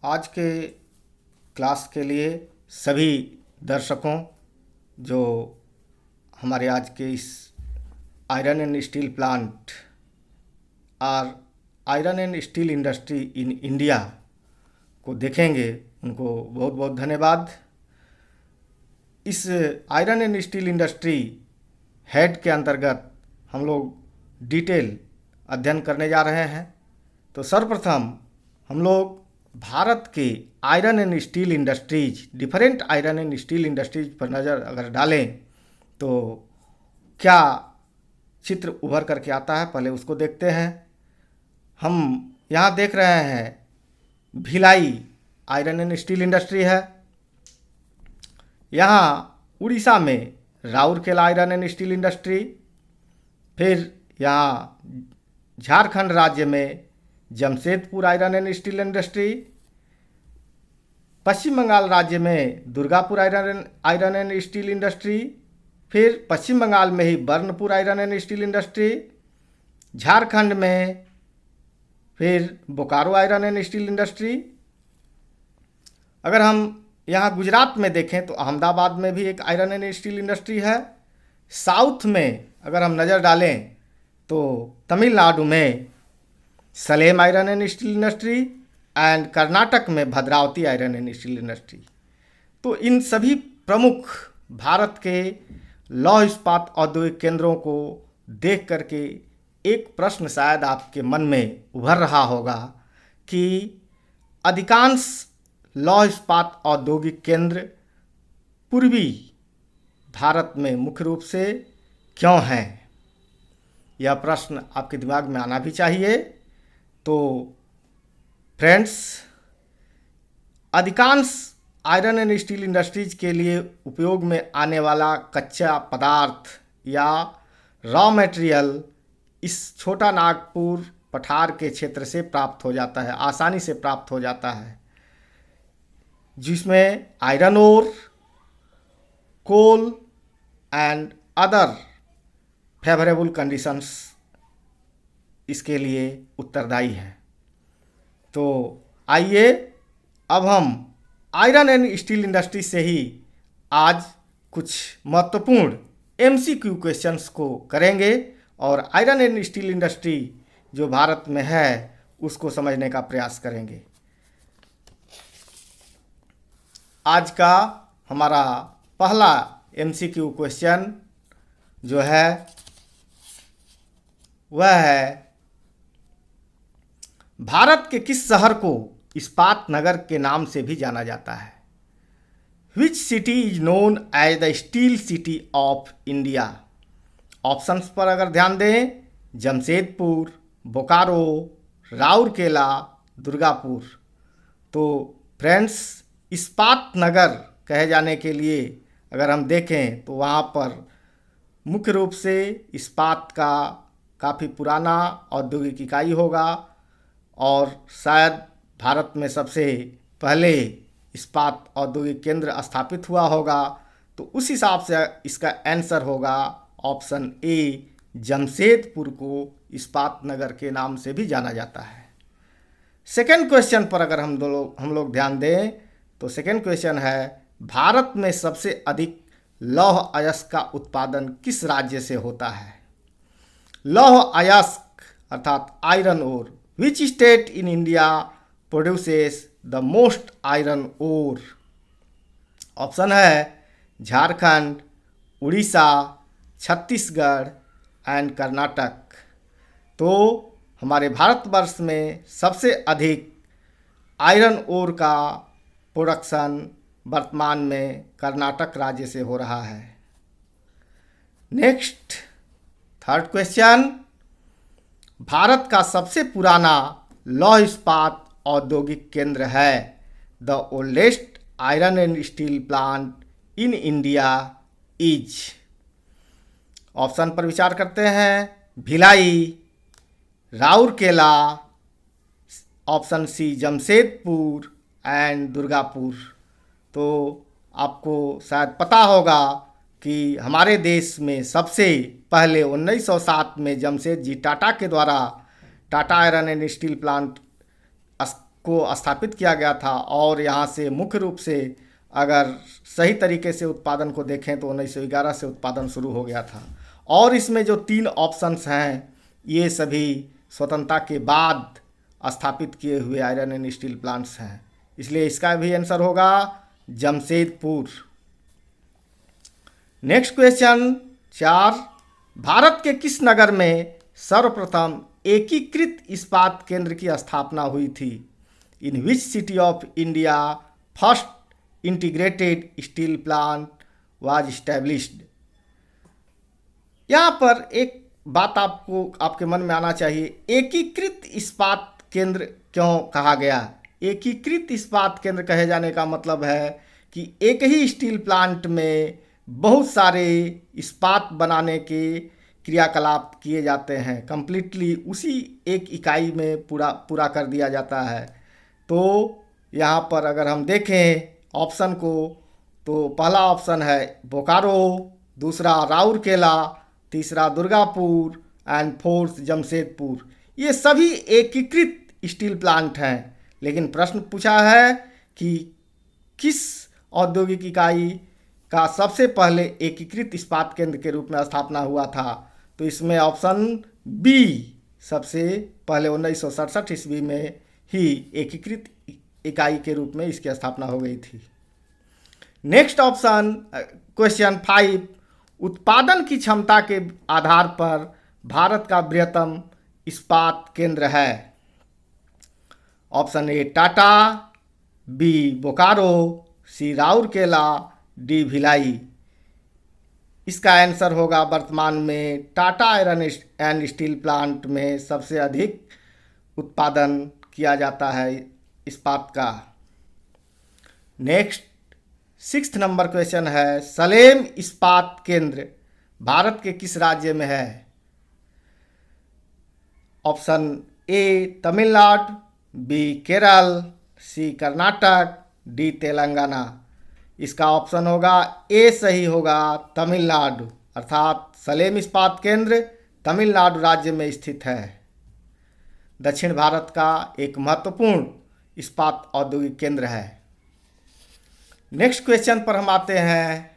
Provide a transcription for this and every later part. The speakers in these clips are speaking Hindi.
आज के क्लास के लिए सभी दर्शकों जो हमारे आज के इस आयरन एंड स्टील प्लांट और iron and steel industry in India को देखेंगे, उनको बहुत बहुत धन्यवाद। इस iron and steel industry head के अंतर्गत हम लोग डिटेल अध्ययन करने जा रहे हैं। तो सर्वप्रथम हम लोग भारत के iron and steel industries, different iron and steel industries पर नज़र अगर डालें तो क्या चित्र उभर करके आता है, पहले उसको देखते हैं। हम यहाँ देख रहे हैं Bhilai iron and steel industry है। यहाँ उड़ीसा में Rourkela iron and steel industry, फिर यहाँ झारखंड राज्य में Jamshedpur iron and steel industry, Paschim Bangal राज्य में Durgapur iron and steel industry, फिर पश्चिम बंगाल में ही Burnpur iron and steel industry, Jharkhand में फिर Bokaro iron and steel industry. अगर हम यहाँ गुजरात में देखें तो अहमदाबाद में भी एक आयरन एंड स्टील इंडस्ट्री है। साउथ में अगर हम नज़र डालें तो तमिलनाडु में Salem iron and steel industry and Karnataka में Bhadravati iron and steel industry. तो इन सभी प्रमुख भारत के लौह इस्पात औद्योगिक केंद्रों को देख करके एक प्रश्न शायद आपके मन में उभर रहा होगा कि अधिकांश लौह इस्पात औद्योगिक केंद्र पूर्वी भारत में मुख्य रूप से क्यों हैं। यह प्रश्न आपके दिमाग में आना भी चाहिए। तो फ्रेंड्स, अधिकांश आयरन एंड स्टील इंडस्ट्रीज के लिए उपयोग में आने वाला कच्चा पदार्थ या रॉ मटेरियल इस छोटा नागपुर पठार के क्षेत्र से प्राप्त हो जाता है, आसानी से प्राप्त हो जाता है, जिसमें iron ore, coal and other favourable conditions इसके लिए उत्तरदायी है। तो आइए अब हम आयरन एंड स्टील इंडस्ट्री से ही आज कुछ महत्वपूर्ण एमसीक्यू क्वेश्चंस को करेंगे और आयरन एंड स्टील इंडस्ट्री जो भारत में है उसको समझने का प्रयास करेंगे। आज का हमारा पहला एमसीक्यू क्वेश्चन जो है वह है, भारत के किस शहर को इस्पात नगर के नाम से भी जाना जाता है? Which city is known as the steel city of India? Options पर अगर ध्यान दें, जमशेदपुर, बोकारो, राउरकेला, दुर्गापुर। तो फ्रेंड्स, इस्पात नगर कहे जाने के लिए अगर हम देखें तो वहाँ पर मुख्य रूप से इस्पात का काफ़ी पुराना औद्योगिक इकाई होगा और शायद भारत में सबसे पहले इस्पात औद्योगिक केंद्र स्थापित हुआ होगा। तो उस हिसाब से इसका आंसर होगा ऑप्शन ए, जमशेदपुर को इस्पात नगर के नाम से भी जाना जाता है। सेकेंड क्वेश्चन पर अगर हम लोग ध्यान दें तो सेकेंड क्वेश्चन है, भारत में सबसे अधिक लौह अयस्क का उत्पादन किस राज्य से होता है? लौह अयस्क अर्थात iron ore, which state in India produces the most iron ore? Option है झारखंड, उड़ीसा, छत्तीसगढ़ एंड कर्नाटक। तो हमारे भारतवर्ष में सबसे अधिक आयरन ओर का प्रोडक्शन वर्तमान में कर्नाटक राज्य से हो रहा है। नेक्स्ट, थर्ड क्वेश्चन, भारत का सबसे पुराना लौह इस्पात औद्योगिक केंद्र है the oldest iron and steel plant in India is? Option पर विचार करते हैं, Bhilai, Rourkela, option C Jamshedpur and Durgapur. तो आपको शायद पता होगा कि हमारे देश में सबसे पहले 1907 में जमशेद जी टाटा के द्वारा Tata iron and steel plant को स्थापित किया गया था और यहाँ से मुख्य रूप से अगर सही तरीके से उत्पादन को देखें तो 1911 से उत्पादन शुरू हो गया था। और इसमें जो 3 ऑप्शंस हैं ये सभी स्वतंत्रता के बाद स्थापित किए हुए आयरन एंड स्टील प्लांट्स हैं, इसलिए इसका भी आंसर होगा जमशेदपुर। नेक्स्ट क्वेश्चन 4, भारत के किस नगर में सर्वप्रथम एकीकृत इस्पात केंद्र की स्थापना हुई थी? In which city of India first integrated steel plant was established? यहाँ पर एक बात आपके मन में आना चाहिए, एकीकृत इस्पात केंद्र क्यों कहा गया? एकीकृत इस्पात केंद्र कहे जाने का मतलब है कि एक ही स्टील प्लांट में बहुत सारे इस्पात बनाने के क्रियाकलाप किए जाते हैं, कंप्लीटली उसी एक इकाई में पूरा कर दिया जाता है। तो यहाँ पर अगर हम देखें ऑप्शन को तो पहला ऑप्शन है बोकारो, दूसरा राउरकेला, तीसरा दुर्गापुर एंड फोर्थ जमशेदपुर। ये सभी एकीकृत स्टील प्लांट हैं, लेकिन प्रश्न पूछा है कि किस औद्योगिक इकाई का सबसे पहले एकीकृत इस्पात केंद्र के रूप में स्थापना हुआ था? तो इसमें ऑप्शन बी सबसे पहले 1967 ईस्वी में ही एकीकृत इकाई के रूप में इसकी स्थापना हो गई थी। नेक्स्ट ऑप्शन क्वेश्चन 5, उत्पादन की क्षमता के आधार पर भारत का बृहत्तम इस्पात केंद्र है? Option A Tata, B Bokaro, C Rourkela, D Bhilai. इसका आंसर होगा वर्तमान में Tata iron and steel plant में सबसे अधिक उत्पादन किया जाता है इस्पात का। नेक्स्ट 6th नंबर क्वेश्चन है, सलेम इस्पात केंद्र भारत के किस राज्य में है? Option A Tamil Nadu, B Kerala, C Karnataka, D Telangana. इसका ऑप्शन होगा ए सही होगा तमिलनाडु, अर्थात सलेम इस्पात केंद्र तमिलनाडु राज्य में स्थित है। दक्षिण भारत का एक महत्वपूर्ण इस्पात औद्योगिक केंद्र है। नेक्स्ट क्वेश्चन पर हम आते हैं,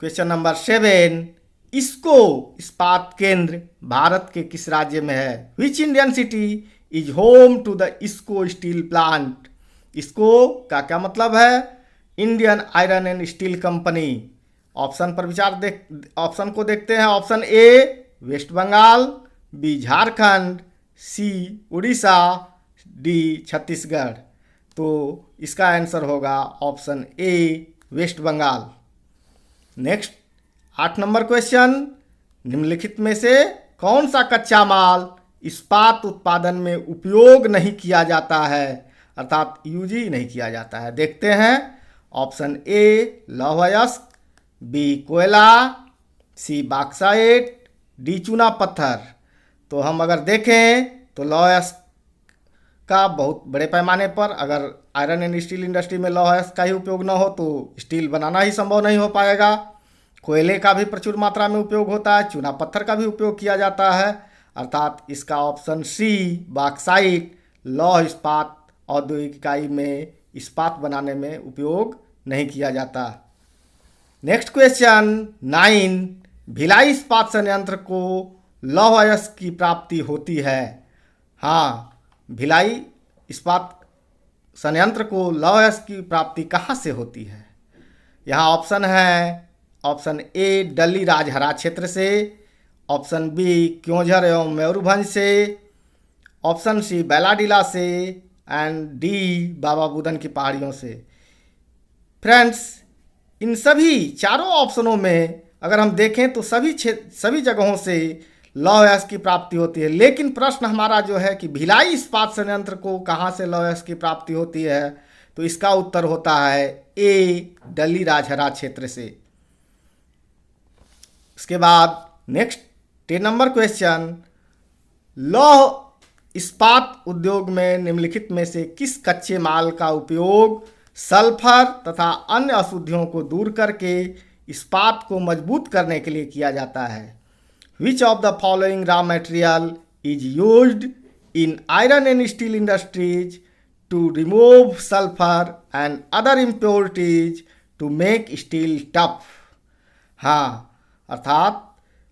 क्वेश्चन नंबर 7, इसको इस्पात केंद्र भारत के किस राज्य में है? Which Indian city is home to the IISCO steel plant? IISCO का क्या मतलब है? Indian iron and steel company. Option पर ऑप्शन को देखते हैं। Option A West Bengal, B Jharkhand, C Orissa, D Chhattisgarh. तो इसका आंसर होगा option A West Bengal. Next 8 number question, निम्नलिखित में से कौन सा कच्चा माल इस्पात उत्पादन में उपयोग नहीं किया जाता है, अर्थात यूज ही नहीं किया जाता है? देखते हैं। ऑप्शन ए लौह अयस्क, बी कोयला, सी बॉक्साइट, डी चूना पत्थर। तो हम अगर देखें तो लौह अयस्क का बहुत बड़े पैमाने पर, अगर आयरन एंड स्टील इंडस्ट्री में लौह अयस्क का ही उपयोग न हो तो स्टील बनाना ही संभव नहीं हो पाएगा। कोयले का भी प्रचुर मात्रा में उपयोग होता है, चूना पत्थर का भी उपयोग किया जाता है, अर्थात इसका ऑप्शन सी बॉक्साइट लौह इस्पात औद्योगिक इकाई में इस्पात बनाने में उपयोग नहीं किया जाता। नेक्स्ट क्वेश्चन 9, भिलाई इस्पात संयंत्र को लौह अयस्क की प्राप्ति होती है? हाँ, भिलाई इस्पात संयंत्र को लौह अयस्क की प्राप्ति कहाँ से होती है? यहाँ ऑप्शन है, ऑप्शन ए डल्ली राजहरा क्षेत्र से, ऑप्शन बी क्योंझर एवं मयूरभंज से, ऑप्शन सी बैलाडीला से एंड डी बाबा बुदन की पहाड़ियों से। फ्रेंड्स, इन सभी चारों ऑप्शनों में अगर हम देखें तो सभी जगहों से लौह अयस्क की प्राप्ति होती है, लेकिन प्रश्न हमारा जो है कि भिलाई इस्पात संयंत्र को कहाँ से लौह अयस्क की प्राप्ति होती है, तो इसका उत्तर होता है ए डल्ली राजहरा क्षेत्र से। इसके बाद नेक्स्ट 10 नंबर क्वेश्चन, लौह इस्पात उद्योग में निम्नलिखित में से किस कच्चे माल का उपयोग सल्फर तथा अन्य अशुद्धियों को दूर करके इस्पात को मजबूत करने के लिए किया जाता है? Which of the following raw material is used in iron and steel industries to remove sulfur and other impurities to make steel tough। हाँ, अर्थात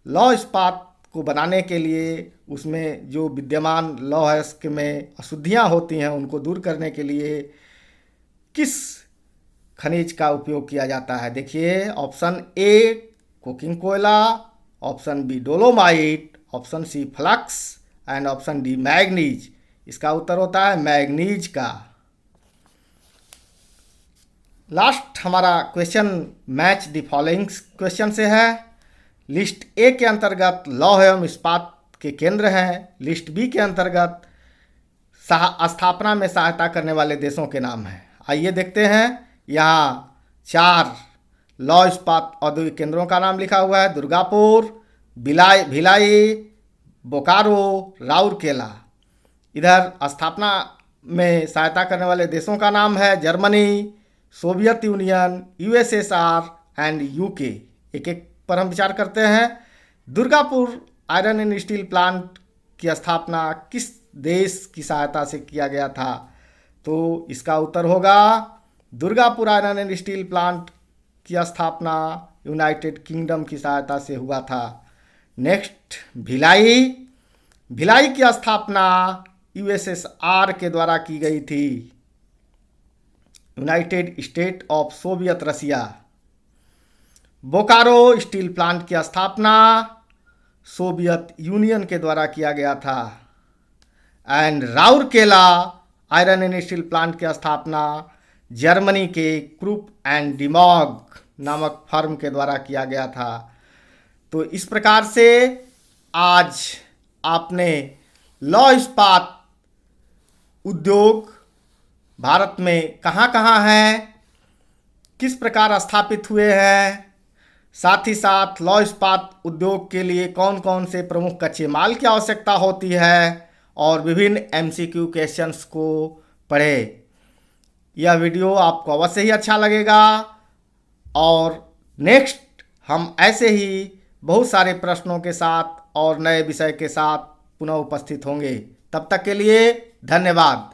लौह इस्पात को बनाने के लिए उसमें जो विद्यमान लौह में अशुद्धियाँ होती हैं उनको दूर करने के लिए किस खनिज का उपयोग किया जाता है। देखिए, ऑप्शन ए कोकिंग कोयला, option B dolomite, option C flux and option D manganese. इसका उत्तर होता है मैग्नीज का। लास्ट हमारा question match the following question से है। लिस्ट ए के अंतर्गत लौह एवं इस्पात के केंद्र हैं। लिस्ट बी के अंतर्गत स्थापना में सहायता करने वाले देशों के नाम हैं। आइए देखते हैं। यहाँ 4 लौह इस्पात औद्योगिक केंद्रों का नाम लिखा हुआ है। दुर्गापुर, भिलाई, बोकारो, राउरकेला। इधर स्थापना में सहायता करने वाले देशों का नाम है Germany, Soviet union, USSR and UK. एक एक पर हम विचार करते हैं। Durgapur iron and steel plant की स्थापना किस देश की सहायता से किया गया था? तो इसका उत्तर होगा Durgapur iron and steel plant की स्थापना यूनाइटेड किंगडम की सहायता से हुआ था। नेक्स्ट, भिलाई की स्थापना यूएसएसआर के द्वारा की गई थी, United State of Soviet Russia. Bokaro steel plant की स्थापना सोवियत यूनियन के द्वारा किया गया था। And Rourkela iron and steel plant की स्थापना जर्मनी के क्रूप एंड डिमॉग नामक फर्म के द्वारा किया गया था। तो इस प्रकार से आज आपने लौह इस्पात उद्योग भारत में कहाँ कहाँ हैं, किस प्रकार स्थापित हुए हैं, साथ ही साथ लौह इस्पात उद्योग के लिए कौन कौन से प्रमुख कच्चे माल की आवश्यकता होती है, और विभिन्न एमसीक्यू क्वेश्चंस को पढ़े। यह वीडियो आपको अवश्य ही अच्छा लगेगा और नेक्स्ट हम ऐसे ही बहुत सारे प्रश्नों के साथ और नए विषय के साथ पुनः उपस्थित होंगे। तब तक के लिए धन्यवाद।